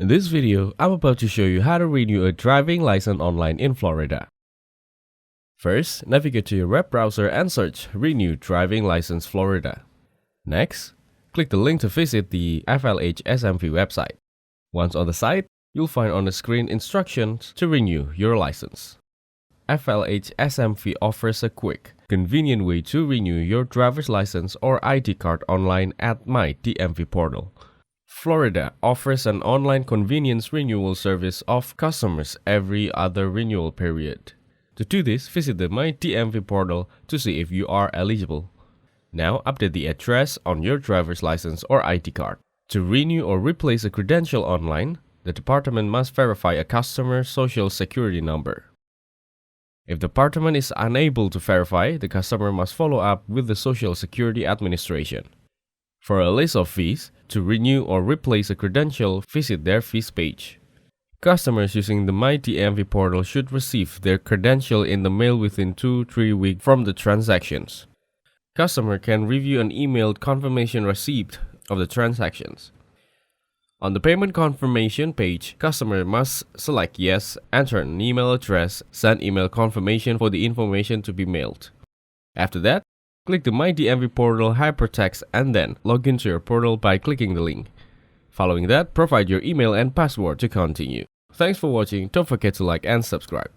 In this video, I'm about to show you how to renew a driving license online in Florida. First, navigate to your web browser and search Renew Driving License Florida. Next, click the link to visit the FLH-SMV website. Once on the site, you'll find on the screen instructions to renew your license. FLH-SMV offers a quick, convenient way to renew your driver's license or ID card online at My DMV portal. Florida offers an online convenience renewal service of customers every other renewal period. To do this, visit the My DMV portal to see if you are eligible. Now, update the address on your driver's license or ID card. To renew or replace a credential online, the department must verify a customer's social security number. If the department is unable to verify, the customer must follow up with the Social Security Administration. For a list of fees, to renew or replace a credential, visit their fees page. Customers using the My DMV portal should receive their credential in the mail within 2-3 weeks from the transactions. Customer can review an emailed confirmation receipt of the transactions. On the payment confirmation page, customer must select Yes, enter an email address, send email confirmation for the information to be mailed. After that, click the My DMV portal hypertext and then log into your portal by clicking the link. Following that, provide your email and password to continue. Thanks for watching. Don't forget to like and subscribe.